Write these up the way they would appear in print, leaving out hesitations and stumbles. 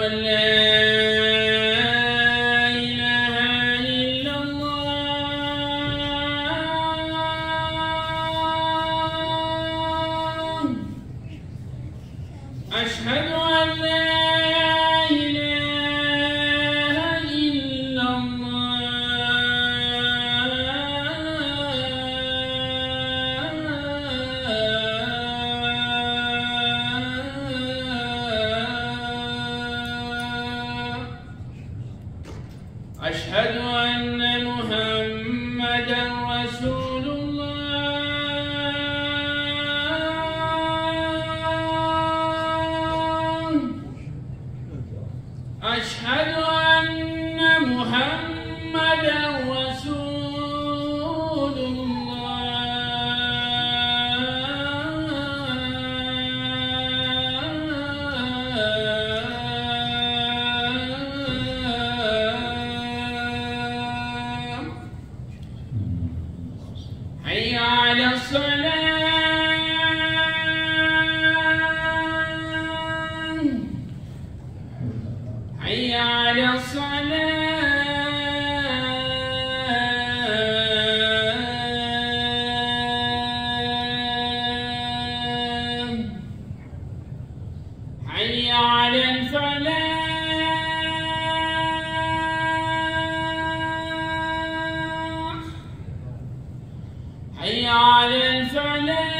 أن لا إله إلا الله. أشهد أن لا إله إلا الله. أشهد أن محمدًا رسول الله. أشهد أن محمدًا رسول الله. حي على الصلاة. حي على الصلاة. حي على الفلاح. حي على الفلاح.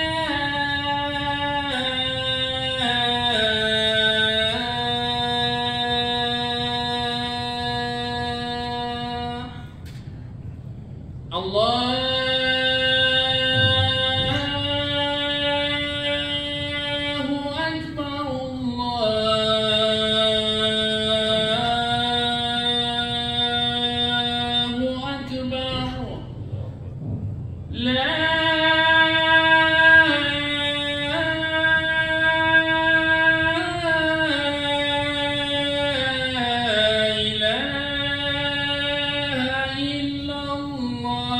الله أكبر. الله أكبر. لا إله إلا الله.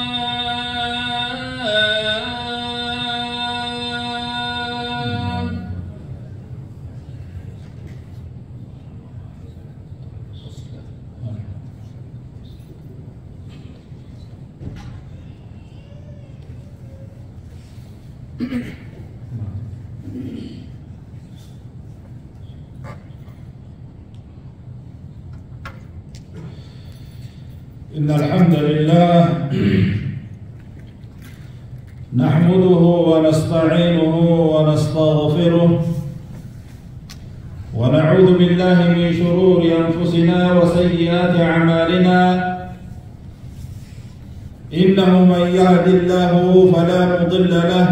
إن الحمد لله نحمده ونستعينه ونستغفره ونعوذ بالله من شرور أنفسنا وسيئات أعمالنا. إنه من يهد الله فلا مضل له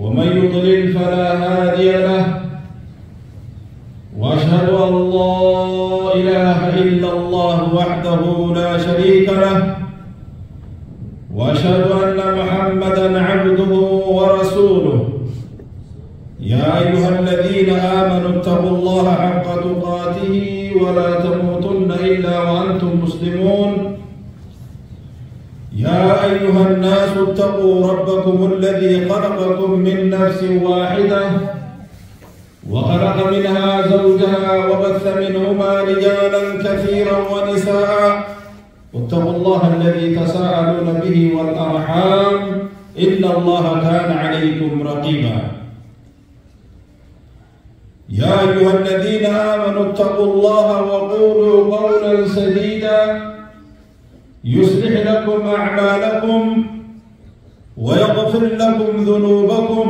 ومن يضلل فلا هادي له. وأشهد أن لا إله إلا الله وحده لا شريك له. وأشهد أن محمدًا عبده ورسوله. يا أيها الذين آمنوا اتقوا الله حق تقاته ولا تموتن إلا وأنتم مسلمون. يا أيها الناس اتقوا ربكم الذي خلقكم من نفس واحدة وخلق منها زوجها وبث منهما رجالا كثيرا ونساء. واتقوا الله الذي تساءلون به والأرحام إن الله كان عليكم رقيبا. يا أيها الذين آمنوا اتقوا الله وقولوا قولا سديدا يصلح لكم أعمالكم ويغفر لكم ذنوبكم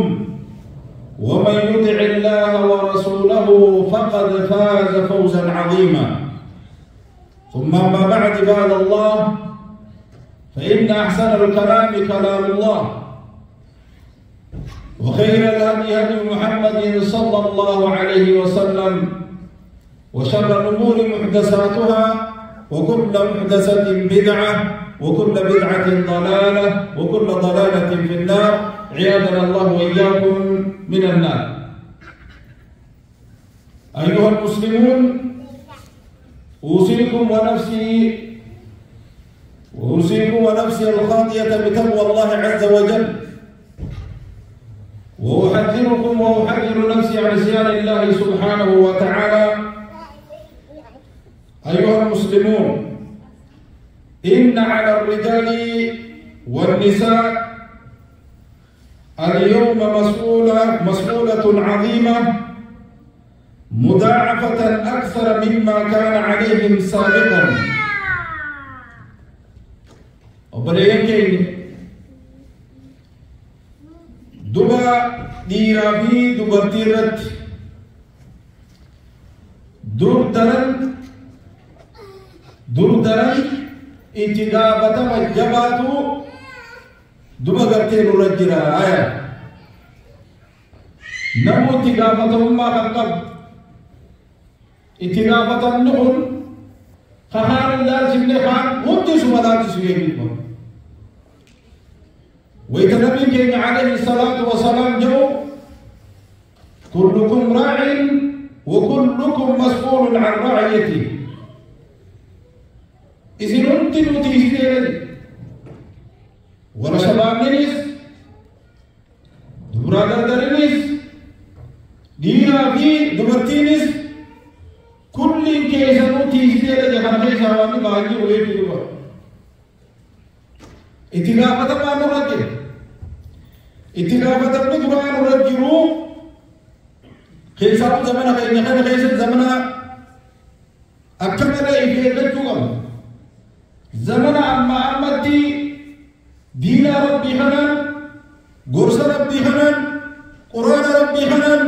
ومن يطع الله ورسوله فقد فاز فوزا عظيما. ثم أما بعد عباد الله فإن أحسن الكلام كلام الله وخير الهدي هدي محمد صلى الله عليه وسلم وشر الأمور محدثاتها وكل محدثة بدعة وكل بدعة ضلالة وكل ضلالة في النار. عياذنا الله وإياكم من النار. أيها المسلمون، أوصيكم ونفسي الخاطئة بتقوى الله عز وجل، وأحذركم وأحذر نفسي عن عصيان الله سبحانه وتعالى المسلمون إن على الرجال والنساء اليوم مسؤولة عظيمة مضاعفة أكثر مما كان عليهم سابقا. وبليكين دبا ديرافي دبرتيرت دردرن اتقابة مجباتو دبا قرتين رجلا آية نمو اتقابة ما قبل اتقابة النقل خهار الله سبني خان وانتسو مداتسو يجيبا ويتنبي كين عليه الصلاة والسلام جو كلكم راع وكلكم مسؤول عن رعيته. إذن أنت نتيجتين ولا شباب نيس دبرادر درنيس دينا في دبرتينيس كل كيس نتيجتين جهنم شوامي باقي ويجي دبر اتقافة ما نرجع اتقافة نجران نرجعو خيسات زمنا خيسات خيسات زمنا أكمل إيه بتجوم زمنا أمتي دين ربي حنان قرص ربي حنان قرآن ربي حنان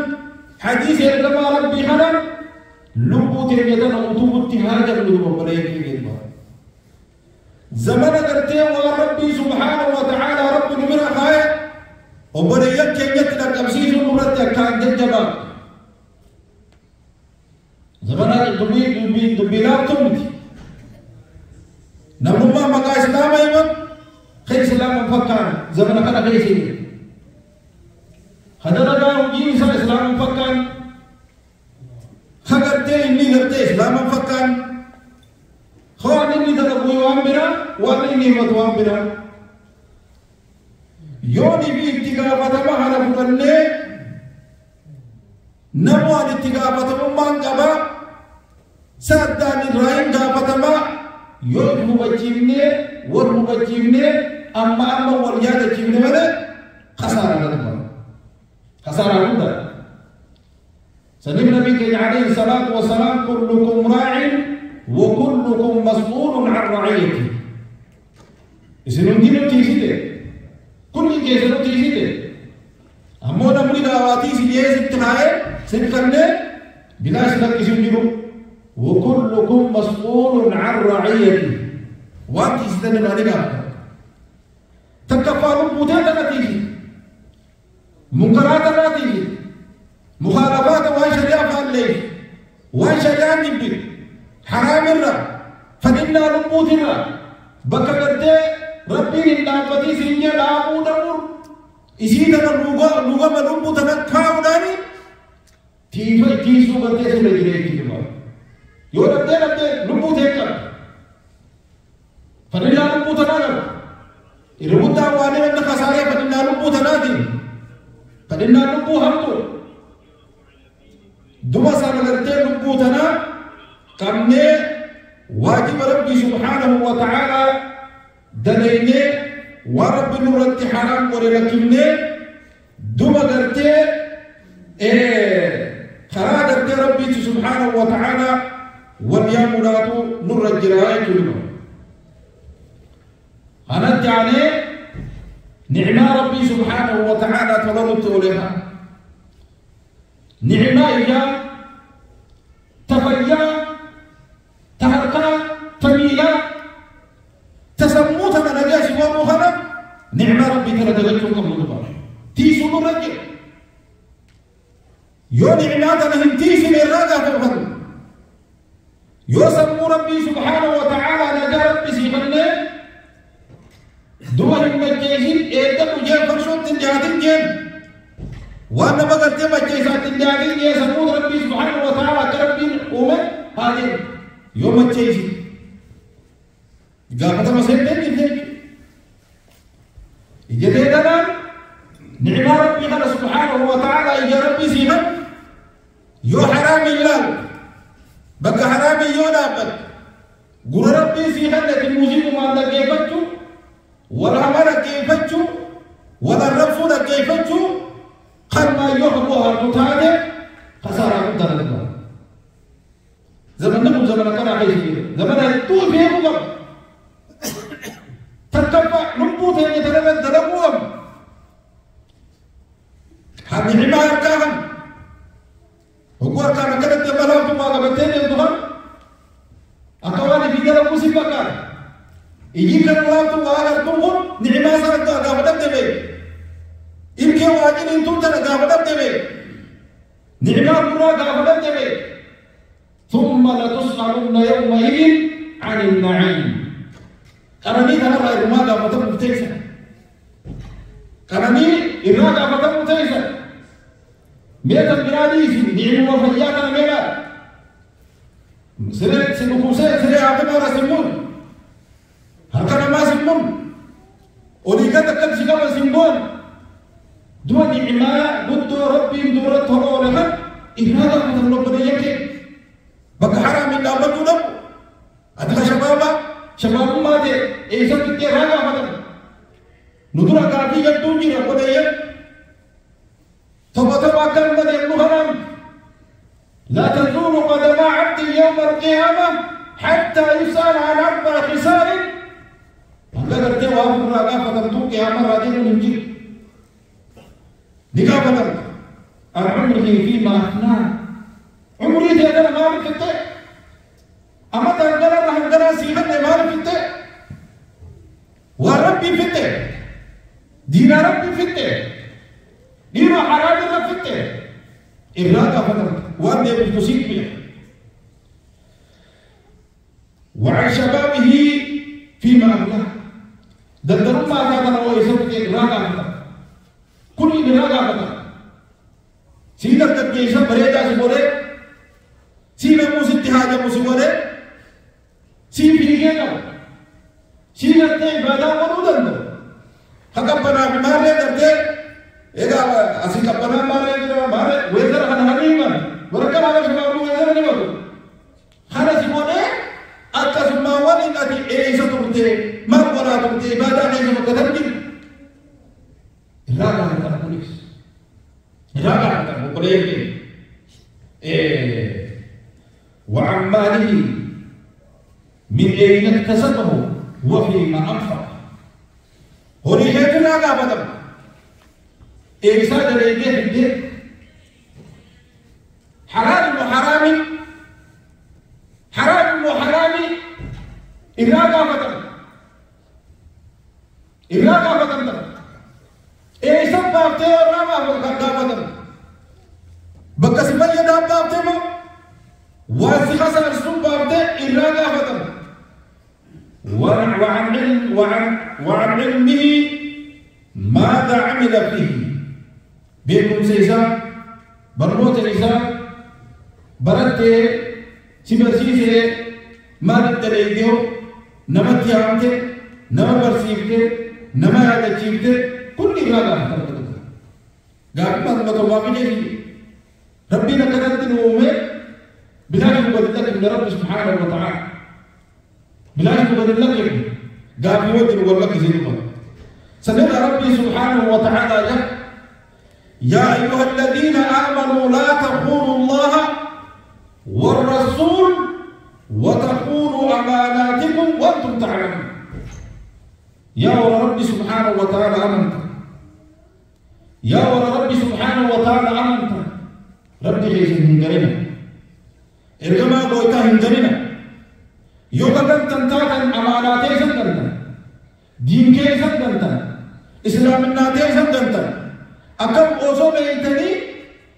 حديث علماء ربي حنان لبوت يدنا وطوبت هذا اللبوب بريك الجبار زمنا قرتي وربي سبحانه وتعالى رب نمر خايا وبريك كنيتنا كمسيس مرتب كان جبار زمنا دبي لا تمتي نمما مكا إسلام أيضا خير إسلام مفكر زمنا كنا خير سيد هذا رجع وجين إسلام مفكر خبرتي إني غرتي إسلام مفكر خوان إني تدبوي وامبرا وان إني متوامبرا يوني بي اتقافة ما هرب بني نموان اتقافة ممان قبا سادان الرائم قافة ما يوم مبجيبني والمبجيبني أما والجادة جيبني ماذا خسارة لدفع خسارة لدفع سنب نبي عليه الصلاة والسلام كلكم راع وكلكم مسؤول عن رعيته إذن ندينو تيسيته كل كيسنو تيسيته أمونا مريد آواتي سيئة ستنائي ستنائي بلا سلك سنجرو وكلكم مسؤول عن رعيته وانت استنى عليك تكفارون بوتات نتيجي منكرات نتيجي مخالفات وان شريعة فالليل وان شريعة نبي حرام الرا فدنا نبوت الرا بكرت ربي النابتي سنجا لابو دمور إسيدنا لغا ملوبو تنكاو داني تيسو برتي سنجريك جمال yoo dhabdee lubbuu teekka fadilaa lubbuu tanaa qabu irra guddaan waan inni kasaaree fadilaa lubbuu tanaatiin fadilaa lubbuu hamtu duba sana gartee lubbuu tanaa qabnee waajiba rabbii subhaanahu wa ta'aalaa dalaynee waan rabbi nurratti haraam godhe lakkifnee duba gartee karaa gartee rabbiitti subhaanahu wa ta'aalaa واليامنات نور الجراء كلهم هنت عليه نعمة ربي سبحانه وتعالى تلوت لها نعمة إياه تفيا تهركا تميلا تسموت من نجاش ومخنا نعمة ربي تلتغيكم قبل البار تيسو نور الجراء يو نعمات لهم تيسو الإرادة في الغد يوسف ربي سبحانه وتعالى نجا ربي سيخلنا دول المجيزين إيدا مجيب فرشوت تنجادين جين وانا بقر تيما جيسات تنجادين يوسف ربي سبحانه وتعالى كربين أمد هذه يوم الجيزين قاقة مسيطين جديد إجديد الآن نعمة ربي سبحانه وتعالى إجا ربي سيخل يو حرام الله بقى حرامي يونا بك قول ربي سيخلت الموسيقى ما لقيفتشو ولا ما لقيفتشو ولا الرفض لقيفتشو قد ما يحبوها المتعادة خسارة مدرسة زمن نقول زمن كان عايش زمن طول فيه مقام تتبع نبوت يتلقى دلقوهم هذه عمار كان هو كان كانت تبلغ ما قبتين يدخل أكواني في جل مصيبة كان يجي كان الله تبارك تقول نعمة سرت قابلت تبي إنك واجد إنتم ترى قابلت تبي نعمة برا قابلت تبي ثم لتسألن يومئذ عن النعيم كرني أنا رأي ما قابلت مفتيسا كرني إذا قابلت مفتيسا ميتا بنادي نعمة وفياتا ميلا سريع سنوكوسي سريع عبدالله سمون هكذا ما سمون وليكا تكتب شكاوة سمون دون نعمة ضد ربي دورة طرورها إهرادا مثل ربنا يكي بك حرام من أبد ولم أدخل شباب ما دي إيسا كتير راقا مثل ندورا كافي يدون جي ربنا يك تبا كان من المحرم لا تزول قدم عبد يوم القيامة حتى يسأل عن 4 خصال أنت قلت وافر راقا فترتو قيامة راجل نمجي دقا فتر العمر فيما أفناه عمري تيغل مال فتة أما تنقل رحمدنا سيحن مال فتة وربي فتة دين ربي فتة دين حرام الله فتة إراقا فتر وأن يبتصيب بها وعن شبابه فيما أبلاه دندرون ما أتاكنا ويسبت إراقا فتر كل إراقا فتر سيدك تبقيسا بريدا سبولي سيدك موسى اتحاجة موسى بولي سيدك فيكينا سيدك تبادا ورودن حقبنا بماري درده إذا أسيقبنا ماري ويزر خنهانيما وركب على شباب ويزر نمو خانا سبولي أكا سماواني نتي إيسا ترتي مرقنا ترتي بادا نيسا مكترجل إراقا فتر بوليس إراقا فتر بوليس وعن ماله من أين اكتسبه وفيما أنفق هوريجت راقا فتر إيسا دريجه الدين حلال وحرامي حرام وحرامي إراقا فتر إيسا بابته وراما فتر بكا سبايا داب بابته مو واسي خسر السوق بابته إراقا فتر وعن علمه ماذا عمل فيه بيكم سيسا برموت الإسان برته سيبرسيسه مال الدليل نمت يامته نما برسيفته نما يادچيفته كل إراقا فتر قاعد ما تواقع جي ربي نكرت نومه بلاش بدلك من رب سبحانه وتعالى بلاش بدلك قاعد يودي والله كذي سمع ربي سبحانه وتعالى يا أيها الذين آمنوا لا تخونوا الله والرسول وتخونوا أماناتكم وأنتم تعلمون يا رب سبحانه وتعالى أمنت يا رب سبحانه وتعالى أمنت ربي ليس هنجرنا إرجما قوتا هنجرنا يوكا تنتاتا أماناتي سنتنا دين كي سنتنا إسلام الناتي سنتنا أكم أوزو بيتني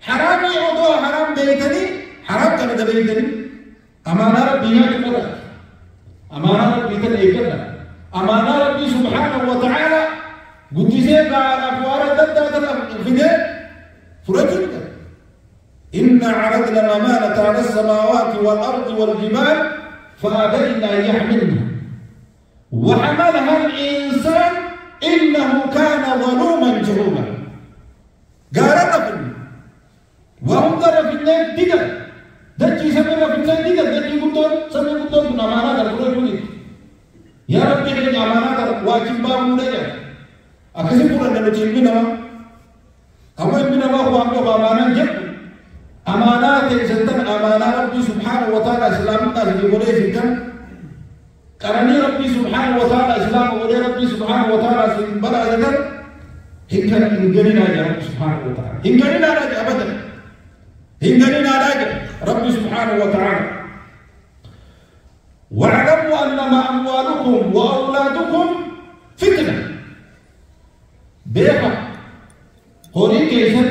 حرامي أوزو حرام بيتني حرام كان بيتني أمانة ربي يكبر أمانة ربي تنيكنا أمانة ربي سبحانه وتعالى قلت سيبا على أفوار الدادة الفداء فرجلك إنا عرضنا الأمانة على السماوات والأرض والجبال فأبين أن يحملنها وحملها الإنسان إنه كان ظلوما جهولا قال رفل وهم ترى في الليل دقا دجي سمير في الليل دقا دجي قدون سمير قدون من أمانات القرآن يا ربي إن أمانات واجب بابنا أكسب لنا نتيمنا أما إننا ما هو أمر أمانات جد أمانات زنتن أمانات ربي سبحانه وتعالى إسلامنا سيقولي زنتن كرني ربي سبحانه وتعالى إسلام ولي ربي سبحانه وتعالى سيبلا زنتن هكذا إنجلنا يا رب سبحانه وتعالى إنجلنا لا أبدا إنجلنا لا ربي سبحانه وتعالى واعلموا أنما أموالكم وأولادكم فتنة بيقى هوري كيسر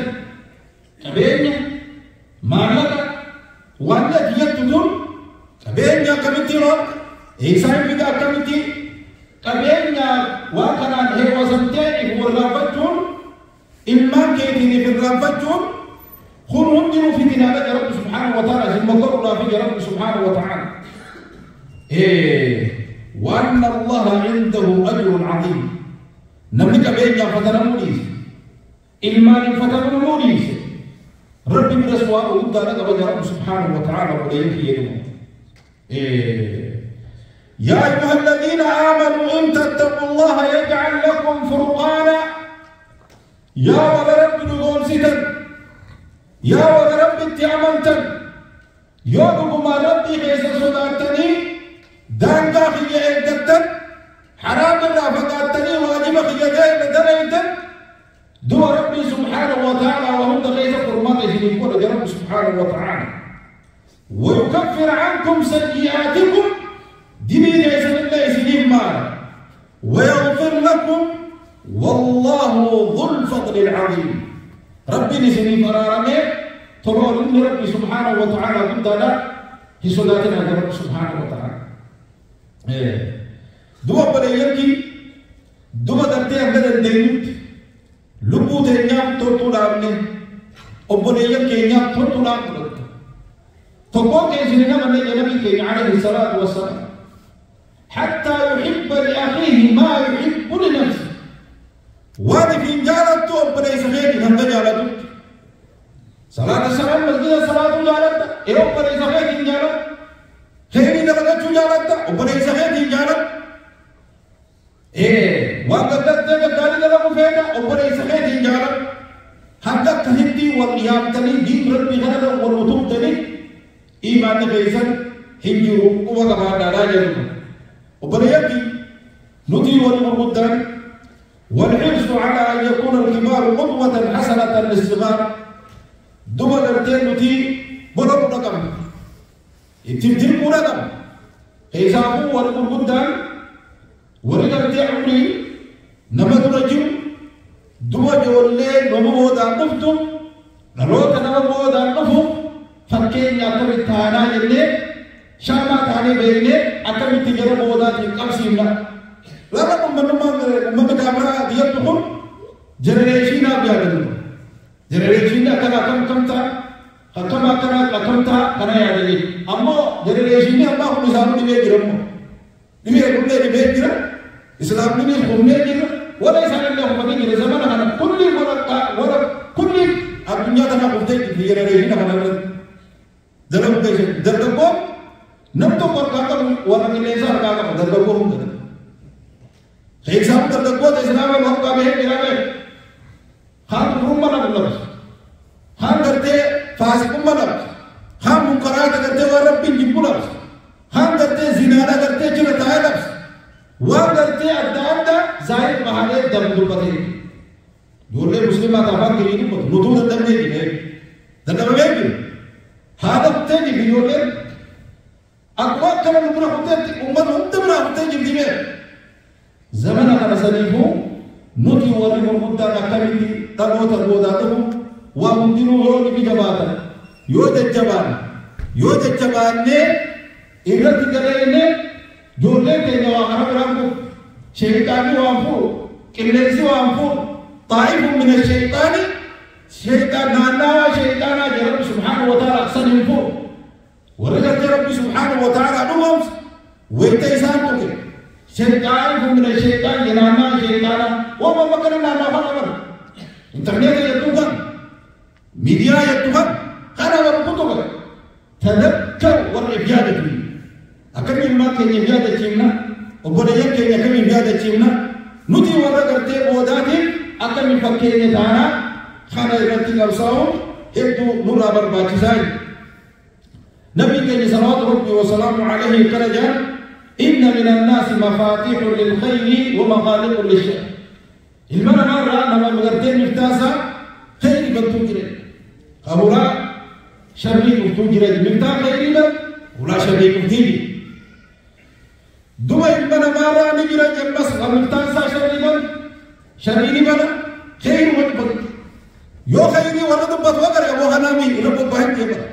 كبيرنا مالك وانا ديتتون كبيرنا كمتي رو إيسان بيقى كمتي كبيرنا وكان هي وزمتين إفور رابطون إما كيتيني في الرابطون خلهم دينوا في دينا لك رب سبحانه وتعالى ثم قروا الله في رب سبحانه وتعالى وأن الله عنده أجر عظيم نملك بيننا فتنمونيس إيمان فتنمونيس ربي من أسواء وقد لك رب سبحانه وتعالى وليك يدوم يا أيها الذين آمنوا إن تتقوا الله يجعل لكم فرقانا يا ولرب نقول ستن يا ولرب اتعملتن يوم ما ربي خيس صداتني دانكا خي ايدتن حرام الله فقاتني واجب خي دليتن دو ربي سبحانه وتعالى وهم خيس قرمات يقول رب سبحانه وتعالى ويكفر عنكم سيئاتكم دين ليس الله سنين مال ويغفر لكم والله ذو الفضل العظيم ربي نسني فرارمي تقول ربي سبحانه وتعالى قد لا في صلاتنا رب سبحانه وتعالى دوا بليكي دوا درتي أبدا الدينوت لبوت النام تطلعني أبليكي النام تطلعني تقول كيسنا من النبي عليه الصلاة والسلام حتى يحب لأخيه ما يحب لنفسه وهذه في جالته أبليس خيري هم جالته صلاة السلام مسجد صلاة جالته إيه أبليس خيري جالته خيري درجة جالته أبليس خيري جالته وقد ذلك له فيدا أبليس خيري جالته حتى كهندي والقيام تلي دين ربي غنى والوتوب تلي إيمان غيثا هنجروا وغبا داراجل وبريكي نطي والمردان والحرص على أن يكون الكبار قدوة حسنة للصغار دوما درتين نطي بلغ رقم تبتل رقم حسابه والمردان ورقم عمري نمد رجل دوما جولي نمو دان نفتم نروك نمو دان نفتم فكين أكمل تانا جلني شاما تاني بيني أكمل تجرب مودا تقسيمنا لا لا أمم كامرا ديالكم جنريشنا بيادلنا جنريشنا كم تا كنا يادلي أما جنريشنا أما هم إسلام دي بيجرم دي بيجرم إسلام دي بيجرم ولا إسلام الله هم بيجرم زمان أنا كل الدنيا تنا بفتح في جنريشنا كنا dalam kaisan dardago namto korkata wala kilesa kaka dardago hum dada exam dardago da islam में का है मेरा में हम रूम बना मतलब हम करते फासिक मतलब हम मुकरात करते और रब बिन जिपुला हम करते जिनाना करते चुनताया लफ्ज वो करते अदादा जाहिर बहाने दर्द पते जोले मुस्लिम आताफा के लिए नुदूर दर्द नहीं है दर्द में هذا التاني في يومين أقوى كمان نبرا حتى أمة تبرا حتى جديمة زمان أنا سنيفو نوتي وريم المدة نكمل تلو تبوداتهم ومدينو يود بجباتا يود الجبان نه إبرة تكلمني جورلة تيجوا أنا برامو شيطاني وامفو كنيسي وامفو طائف من الشيطان شيطان نانا شيطانا رب سبحانه وتعالى أحسن ينفو ورجعت رب سبحانه وتعالى نومس ويتيسان توكي شيطان من الشيطان ينانا شيطانا وما مكرنا ما فعلنا إنترنت يتوكل ميديا يتوكل أنا وربطوك تذكر والإبيادة لي أكمل ما كان يبيادة جيمنا وبدأ يك keenya kamiin yaadachiifna nuti warra gartee boodaatiif akkamiin fakkeenya taana kana irratti qabsaa'uun hedduu nurraa barbaachisaa نبي كي صلوات ربي وسلامه عليه كرجا إن من الناس مفاتيح للخير ومغالق للشر المرة مرة لما مغرتين مفتاسا خير بنتوجره أولا شري بنتوجره مفتاح خير ولا شري بنتيجي دوا المرة مرة نجرا جمس مفتاسا شري بنا خير بنتوجره يو خير ولا دبت وقر أبو هنامي رب بحث جبر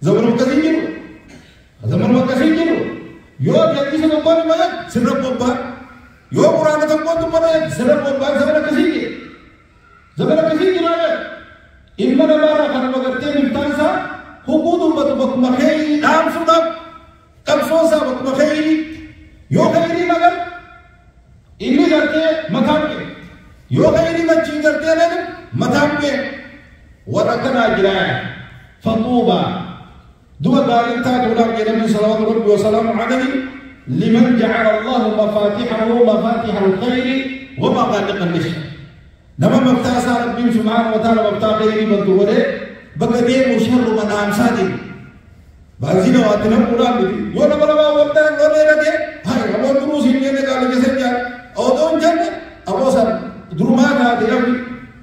زمن وكسين جلو زمن وكسين جلو يو جلدي سنو قاني مايا سرب بمبا يو قرآن تنقون تنقون سرب بمبا زمن وكسين جلو زمن وكسين جلو إما نبارا خان وقرتين مفتانسا حقود بطو بكما خيري نام سنب كبسوسا بكما خيري يو خيري مگر إني کرتے مطام کے يو خيري مچی کرتے لن مطام کے ورکنا جرائے فطوبا دوا قال تاج ولا النبي صلى الله عليه وسلم عليه لمن جعل الله مفاتيحه مفاتيح الخير ومغالق الشر نما مفتاح ربي سبحانه وتعالى مفتاح خير بدوره بقدي مشر من امسادي بازينا واتنا قران دي يو نبلا وقت ولا لدي هاي ابو دروس هي قال جسد جاء او دون جن ابو سر دروما کا دي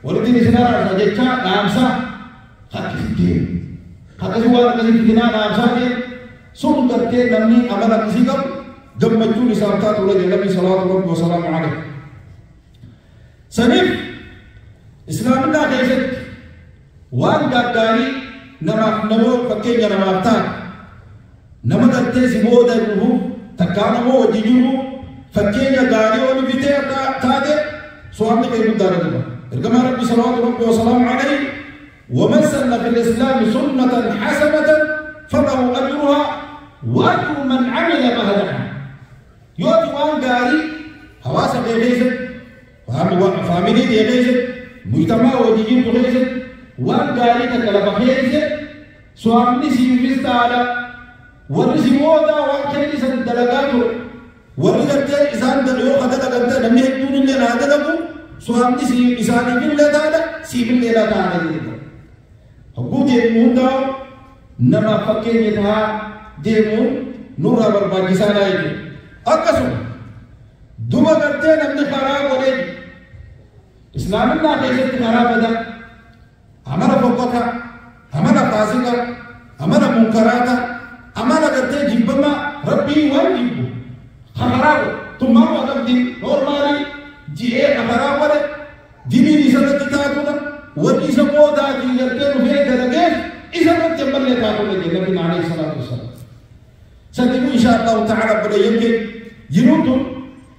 ولدي نسنا جچا امسا حقيقي حتى هو الذي فينا نامساته سون करके नमनी अमल किसी का जब मच्चू निसारता तो लगे नबी सल्लल्लाहु अलैहि वसल्लम अलैहि सनीफ इस्लाम का कैसे वान गाड़ी नमो पक्के नमाता नमदते सिबोदा रूह तकानमो वजिजु पक्के गाड़ी और बिते तादे स्वामी के मुद्दा रखना इरकमा नबी सल्लल्लाहु अलैहि वसल्लम अलैहि ومن سن في الإسلام سنة حسنة فله أجرها وأجر من عمل بهذا يوتي وان قاري حواسا غيزت فاميلي دي غيزت مجتمع وجيجين غيزت وان قاري تكلف غيزت سوامني سيفيست على ورسي مودا وان كيلي سن دلقاتو ورسي إسان دلقو خدل قمتا نمي هدون اللي نادلقو سوامني سيف إساني في اللي تعالى سيف اللي لا تعالى حقوق الموندا نما فكين يتها ديمون نورا برباكسان آئي أكسو دوما کرتے نمد خراب ولي اسلام اللہ خیزت خراب دا ہمارا فوقتا ہمارا فاسقا ہمارا منکراتا ہمارا کرتے جبما ربی وان جبو خراب تم ماں وقت دن نورمالی جئے خراب ولي دینی نسلت تاتونا ورني سبودا دي يركن في درجات إذا ما تجمل لك هذا النبي عليه الصلاة والسلام سنقول إن شاء الله تعالى بدأ يمكن جنوتهم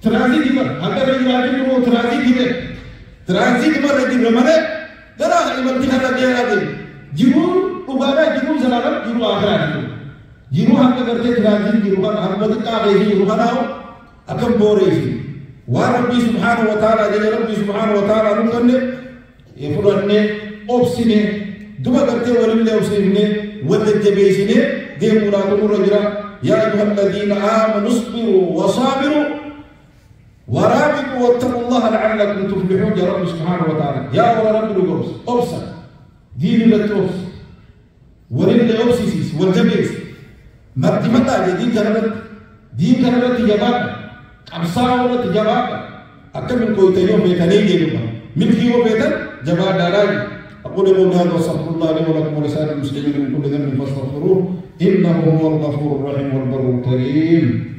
ترازي دمر هذا الرجل جنوه ترازي دمر رجل رمله ترى إمام تكرر dia lagi جنوه ubara جنوه زلالم جنوه آخر جنوه هم kerja ترازي جنوه هم بدك كاهي جنوه هناو أكم بوريسي وربي سبحانه وتعالى جل ربي سبحانه وتعالى نقول يفرني أبصني دوما كرتي ولله أبصني والجبيسني دي مراد مرجرا يا أيها الذين آمنوا اصبروا وصابروا ورابطوا واتقوا الله لعلكم تفلحون يا رب سبحانه وتعالى يا رب الأبص أبصر دين الأبص ولله أبصيس والجبيس مرتبطة دين كرمت جواب أبصار جواب أكمل كوي تيوم بيتنيجي من فيه بيتن جماعة داراجي أقول لكم هذا وصفر الله لي ولكم ولسائر المسلمين من كل ذنب فاستغفروه إنه هو الغفور الرحيم والبر الكريم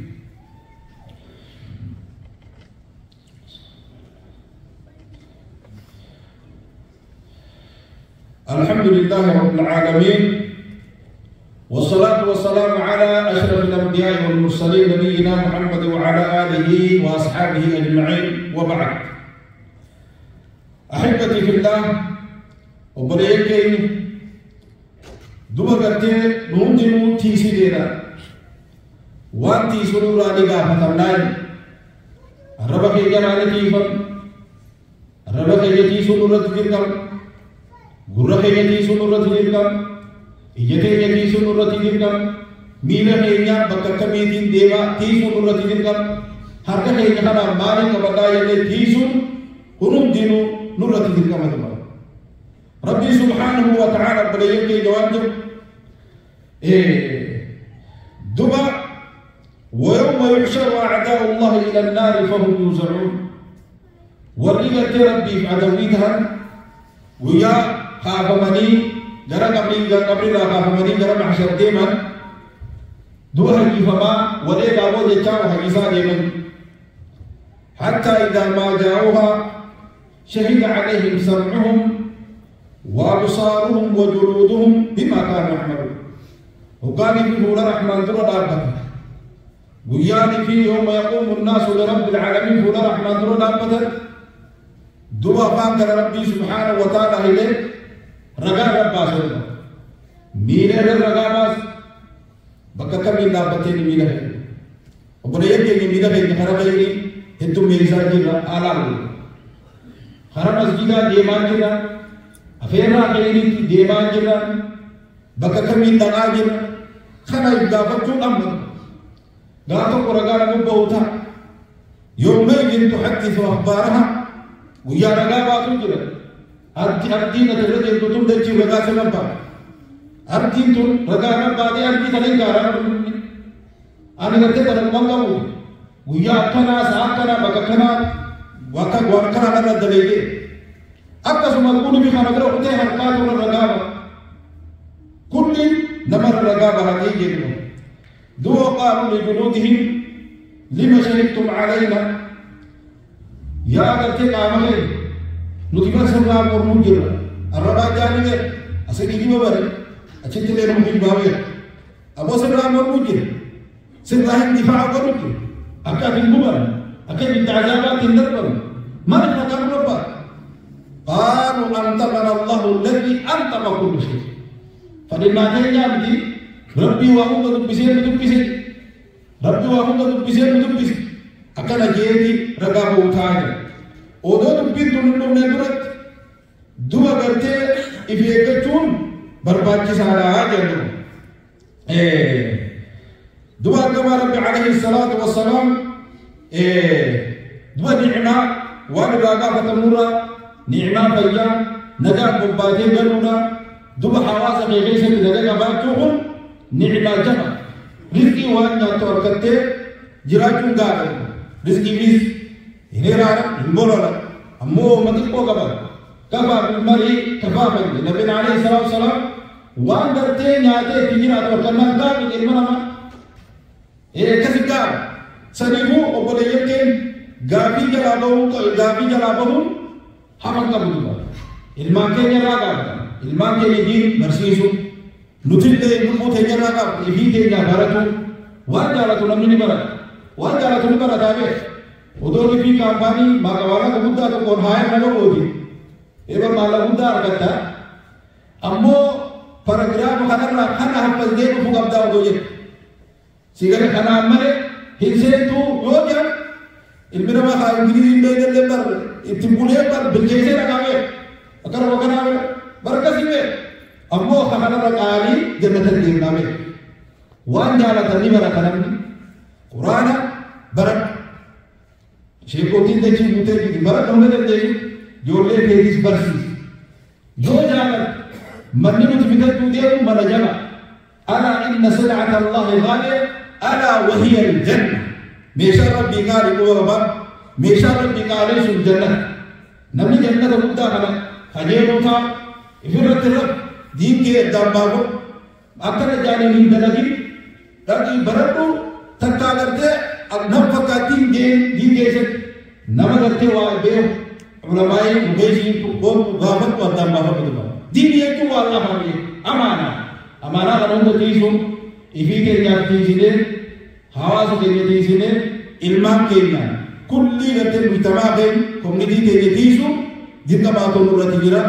الحمد لله رب العالمين والصلاة والسلام على أشرف الأنبياء والمرسلين نبينا محمد وعلى آله وأصحابه أجمعين وبعد أحبتي في الله وبريكين دوما करते नूंजिनु तीसी देना वान तीसुनु रानिगा फतमनाई रबा के जनाने की फम रबा के तीसुनु रत दिरकम गुर्रा के तीसुनु रत दिरकम यते के तीसुनु रत दिरकम मीले के न्या बकक मीदिन देवा तीसुनु रत दिरकम harka keenya kanaan maaliin qabadhaa jennee tiisuun kunuun diinuu nurratti dirqama qaba. Rabbii subhaanahu wa ta'aala obboleeyyan keenya waan jedhu duba ويوم يحشر أعداء الله إلى النار فهم يوزعون ورقة ربي في عدويتها ويا خافمني جرى قبل لا خافمني جرى محشر ديما دوها فما وليد أبو جاء حديثا ديما حتى إذا ما جاءوها شهد عليهم سمعهم وأبصارهم وجلودهم بما كانوا يعملون وقال في نور الرحمن ذو الأربعة وياني في يوم يقوم الناس لرب العالمين ذو الرحمن ذو الأربعة دعاء فانك ربي سبحانه وتعالى إليه رجاء رباس مينة الرجاء باس بكتة من دابتين مينة وبنيت كي مينة في خراب يجي هندو ميزا جرا آلام خراب مسجدا ديمان جرا أفيرا كيني ديمان جرا بكتة من دعاء جرا خنا يدابت جو أمر قاتو رجاء مبوتا يومئذ تحدث أخبارها ويا رجاء باتو جرا أردين تجرد يدوتم دجي رجاء سنبا أردين تون رجاء نبا دي أردين تلين كارا أنا قلت ترى مانغو ويا كنا ساكنا بكنا وكنا لنا دليل أكثر ما تقول بخنا برا قلت هرقات ولا رجاء كل نمر رجاء بهذه جنو دو قالوا لجنودهم لما شهدتم علينا يا قلت كامل نتيجة سرنا مرموجر الرباط جانبه أسيدي ببره أشتى لهم في بابه أبو سرنا مرموجر سرنا دفاع قروجر أكاد النبر أكاد التعذابات النبر ما نحن ربا قالوا أنطقنا الله الذي أنطق كل شيء فلما تيجي ربي وهم تبصير ربي وهم تبصير أكاد جيدي رجابه وتاجر Odo dubbiin tun dhumne duratti du'a gartee if eeggachuun barbaachisaadha jedhu. Du'a akkama Rabbi alayhi salaatu wassalaam du'a ni'maa waan irraa gaafatamurraa ni'maa fayyaa nagaa bobbaatee galuudha du'a hawaasa kee keessatti nagaa qabaachuu kun ni'maa jaba rizqii waan nyaattu argattee jiraachuun gaafatu rizqiinis هنيرا المولى أمو مدقو قبل كفى بالمرء كفى بالله نبي عليه الصلاة والسلام وان درتين ياتي تجينا توكلنا قام المنام كسكا سنيفو أقول يمكن غابي جلابهم حمد قبلوا ilmaan keenya irraa gaafatan ilmaan keenya diin barsiisu nutillee lubbuu keenya irraa gaafatan ifii keenya baratu waan jaalatu namni ni barata waan jaalatu ni barataa beeku odoo fi kaampaanii maqaawala guddaa tokkoon haaya nama ooti eba maala guddaa argatta ammoo paragraafa kanarraa kana haffasdee dhufu qabdaa odoo jedhu sigara kanaan malee hin seentuu yoo jedhan ilmi namaa haa ingiliziin beekallee bar itti bulee bar bilcheessee dhaqamee akkana bokanaa barakasii bee ammoo kanarra qaalii jannatan deemnamee waan jaalatanii baratanamni quraana baradhu sheekotiin dachii guutee jiti baradhu hunda dandeessu ijoollee keetis barsiisi yoo jaalatu manni nuti bitachuu deemu mana jama alaa inna silcata allahi gaaliya alaa wahiya aljanna meeshaa rabbii qaalii quba meeshaa rabbii qaalii sun jannata namni jannata guddaa kana kajeeluutaa ifirratti rab diinkee addaan baafo akkana jaaniin hin dalagin dhaqii baradhu takkaa gartee nam fakkaattiin diingeessatti nama gartee waa beeku ulamaa'ii dhugeeshiin goonu gaafatu addaan baafatu dhufa diinni jechuun waa laafamee amaanaa kana hunda tiisuun ifii keenyaaf tiisinee hawaasa keenya tiisinee ilmaan keenya kullii gartee mujtamaa keenya koominitii keenya tiisuun dirqamaa ta'uu irratti jira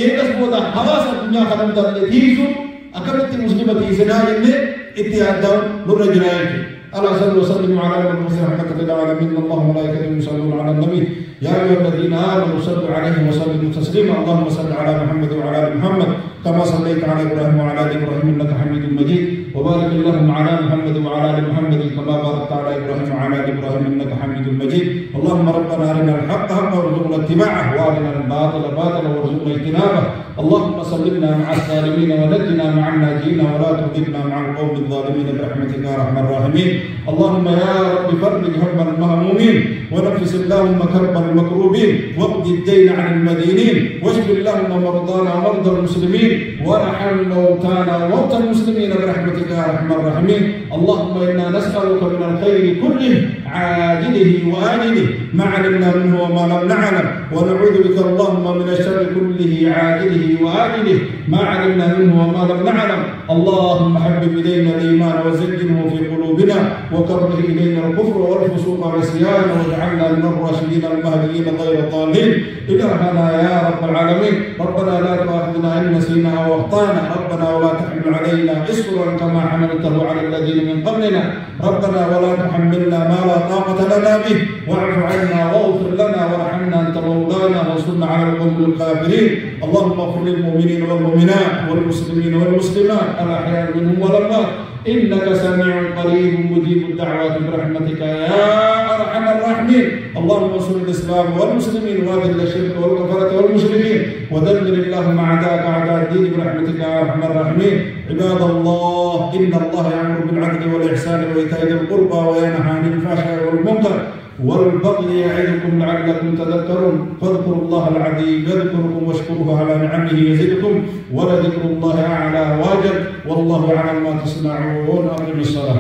eegas booda hawaasa addunyaa kana hundaa'e tiisuun akkamitti muslima tiisinaa jennee itti yaaddaa'u nurra jira jechuudha. ألا صلوا وسلموا على المرسل رحمة للعالمين الله وملائكته يصلون على النبي يا أيها الذين آمنوا صلوا عليه وسلموا تسليما اللهم صل على محمد وعلى آل محمد كما صليت على إبراهيم وعلى آل إبراهيم إنك حميد مجيد وبارك اللهم على محمد وعلى ال محمد كما باركت على ابراهيم وعلى ال ابراهيم انك حميد مجيد. اللهم ربنا ارنا الحق حقا وارزقنا اتباعه وارنا الباطل باطلا وارزقنا اجتنابه. اللهم سلمنا مع السالمين ونجنا مع الناجين ولا تردنا مع القوم الظالمين برحمتك يا ارحم الراحمين. اللهم يا رب فرج هم المهمومين ونفس اللهم كرب المكروبين واقض الدين عن المدينين واشف اللهم مرضانا ومرضى المسلمين وارحم موتانا وموتى المسلمين برحمتك يا ارحم الراحمين. اللهم انا نسالك من الخير كله عاجله واجله ما علمنا منه وما لم نعلم ونعوذ بك اللهم من الشر كله عاجله واجله ما علمنا منه وما لم نعلم. اللهم حبب الينا الايمان وزينه في قلوبنا وكره الينا الكفر والفسوق والعصيان واجعلنا من الراشدين المهديين غير الضالين. الهنا يا رب العالمين. ربنا لا تؤاخذنا ان نسينا او اخطانا. ربنا ولا تحمل علينا اصرا كما حملته على الذين من قبلنا. ربنا ولا تحملنا ما لا طاقه لنا به واعف عنا واغفر لنا وارحمنا انت مولانا وانصرنا على القوم الكافرين. اللهم اغفر للمؤمنين والمؤمنات والمسلمين والمسلمات الاحياء منهم والاموات انك سميع قريب مجيب الدعوات برحمتك يا ارحم الراحمين. اللهم انصر الاسلام والمسلمين واذل الشرك والكفره والمشركين ودمر اللهم اعداءك اعداء الدين برحمتك يا ارحم الراحمين. عباد الله ان الله يامر بالعدل والاحسان وايتاء ذي القربى وينهى عن الفحشاء والمنكر والبغي يعظكم لعلكم تذكرون. فاذكروا الله العظيم يذكركم واشكروه على نعمه يزدكم ولذكر الله اعلى واجل والله يعلم ما تصنعون. اقم الصلاه.